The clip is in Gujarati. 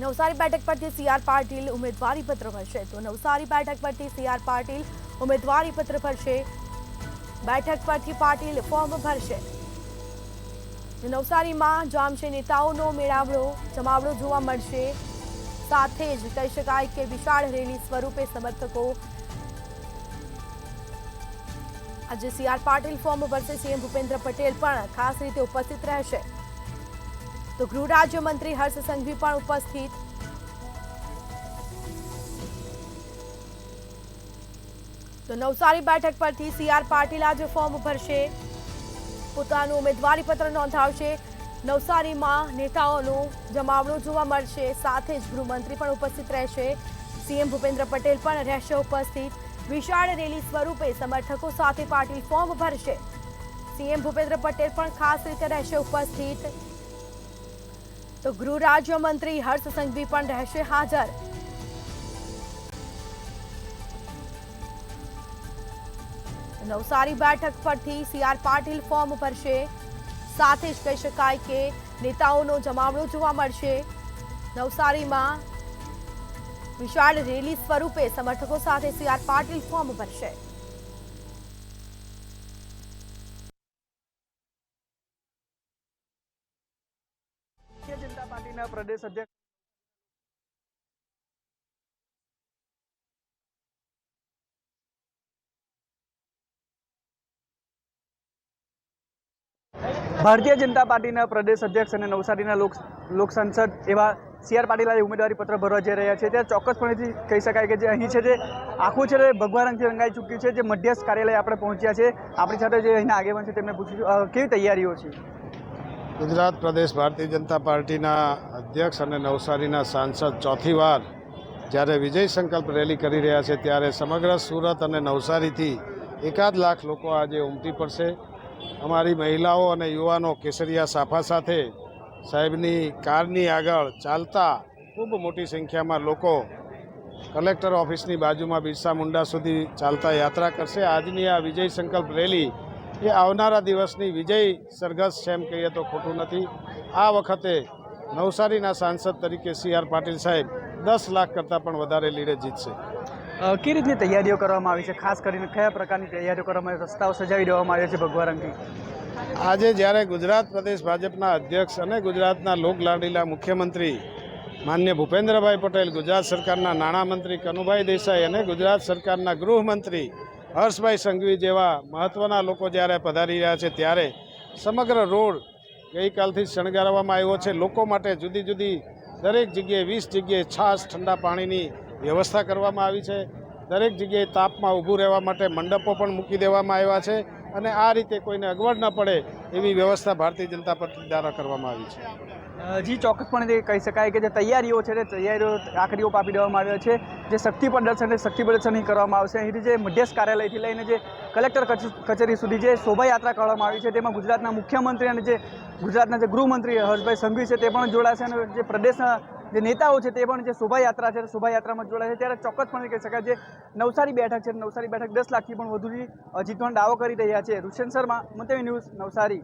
નવસારી બેઠક પરથી સીઆર પાટીલ ઉમેદવારી પત્ર ભરશે તો નવસારી બેઠક પરથી સીઆર પાટીલ ઉમેદવારી પત્ર ભરશે। બેઠક પરથી પાટીલ ફોર્મ ભરશે। નવસારીમાં જામશે નેતાઓનો મેળાવડો જમાવડો જોવા મળશે। સાથે જ કહી શકાય કે વિશાળ રેલી સ્વરૂપે સમર્થકો આજે સીઆર પાટીલ ફોર્મ ભરશે। સીએમ ભૂપેન્દ્ર પટેલ પણ ખાસ રીતે ઉપસ્થિત રહેશે તો ગૃહ રાજ્યમંત્રી હર્ષ સંઘવી પણ ઉપસ્થિત। તો નવસારી બેઠક પરથી સીઆર પાટીલ આજે ફોર્મ ભરશે, પોતાનું ઉમેદવારી પત્ર નોંધાવશે। નવસારીમાં નેતાઓનો જમાવડો જોવા મળશે, સાથે જ ગૃહમંત્રી પણ ઉપસ્થિત રહેશે। સીએમ ભૂપેન્દ્ર પટેલ પણ રહેશે ઉપસ્થિત। વિશાળ રેલી સ્વરૂપે સમર્થકો સાથે પાટીલ ફોર્મ ભરશે। સીએમ ભૂપેન્દ્ર પટેલ પણ ખાસ રીતે રહેશે ઉપસ્થિત તો ગૃહ રાજ્યમંત્રી હર્ષ સંઘવી પણ રહેશે હાજર। નવસારી બેઠક પરથી સીઆર પાટીલ ફોર્મ ભરશે, સાથે જ કહી શકાય કે નેતાઓનો જમાવડો જોવા મળશે। નવસારીમાં વિશાળ રેલી સ્વરૂપે સમર્થકો સાથે સીઆર પાટીલ ફોર્મ ભરશે। ભારતીય જનતા પાર્ટીના પ્રદેશ અધ્યક્ષ ભારતીય જનતા પાર્ટીના પ્રદેશ અધ્યક્ષ અને નવસારીના લોક સંસદ એવા સીઆર પાટીલ આજે ઉમેદવારી પત્ર ભરવા જઈ રહ્યા છે। ત્યારે ચોક્કસપણેથી કહી શકાય કે જે અહીં છે જે આખું છે તે ભગવા રંગથી રંગાઈ ચૂક્યું છે। જે મધ્યસ્થ કાર્યાલય આપણે પહોંચ્યા છે, આપણી સાથે જે અહીંના આગેવાન છે તેમને પૂછ્યું કેવી તૈયારીઓ છે। ગુજરાત પ્રદેશ ભારતીય જનતા પાર્ટીના અધ્યક્ષ અને નવસારીના સાંસદ ચોથી વાર જ્યારે વિજય સંકલ્પ રેલી કરી રહ્યા છે, ત્યારે સમગ્ર સુરત અને નવસારીથી 1 લાખ લોકો આજે ઉમટી પડશે। અમારી મહિલાઓ અને યુવાનો કેસરિયા સાફા સાથે સાહેબની કારની આગળ ચાલતા ખૂબ મોટી સંખ્યામાં લોકો કલેક્ટર ઓફિસની બાજુમાં બિરસા મુંડા સુધી ચાલતા યાત્રા કરશે। આજની આ વિજય સંકલ્પ રેલી એ આવનારા દિવસની વિજય સરઘસ છે એમ કહીએ તો ખોટું નથી। આ વખતે નવસારીના સાંસદ તરીકે સીઆર પાટીલ સાહેબ 10 લાખ કરતાં પણ વધારે લીડે જીતશે। કેવી રીતની તૈયારીઓ કરવામાં આવી છે, ખાસ કરીને કયા પ્રકારની તૈયારીઓ કરવામાં આવી? રસ્તાઓ સજાવી દેવામાં આવ્યા છે ભગવા રંગથી। આજે જ્યારે ગુજરાત પ્રદેશ ભાજપના અધ્યક્ષ અને ગુજરાતના લોકલાડીલા મુખ્યમંત્રી માનનીય ભૂપેન્દ્રભાઈ પટેલ, ગુજરાત સરકારના નાણામંત્રી કનુભાઈ દેસાઈ અને ગુજરાત સરકારના ગૃહમંત્રી હર્ષભાઈ સંઘવી જેવા મહત્ત્વના લોકો જ્યારે પધારી રહ્યા છે, ત્યારે સમગ્ર રોડ ગઈકાલથી શણગારવામાં આવ્યો છે। લોકો માટે જુદી જુદી દરેક જગ્યાએ 20 જગ્યાએ છાશ, ઠંડા પાણીની વ્યવસ્થા કરવામાં આવી છે। દરેક જગ્યાએ તાપમાં ઊભું રહેવા માટે મંડપો પણ મૂકી દેવામાં આવ્યા છે અને આ રીતે કોઈને અગવડ ન પડે એવી વ્યવસ્થા ભારતીય જનતા પાર્ટી દ્વારા કરવામાં આવી છે। જી, ચોક્કસપણે કહી શકાય કે જે તૈયારીઓ છે તે તૈયારીઓ આખરીઓ આપી દેવામાં આવ્યા છે। જે શક્તિ પ્રદર્શન કરવામાં આવશે। અહીંથી જે મધ્યસ્થ કાર્યાલયથી લઈને જે કલેક્ટર કચેરી સુધી જે શોભાયાત્રા કરવામાં આવી છે, તેમાં ગુજરાતના મુખ્યમંત્રી અને જે ગુજરાતના જે ગૃહમંત્રી હર્ષભાઈ સંઘવી છે તે પણ જોડાશે અને જે પ્રદેશના જે નેતાઓ છે તે પણ જે શોભાયાત્રા છે શોભાયાત્રામાં જોડાશે। ત્યારે ચોક્કસપણે કહી શકાય જે નવસારી બેઠક છે, નવસારી બેઠક 10 લાખથી પણ વધુની જીતવાનો દાવો કરી રહ્યા છે। રુશન શર્મા, મંતવ્ય ન્યૂઝ, નવસારી।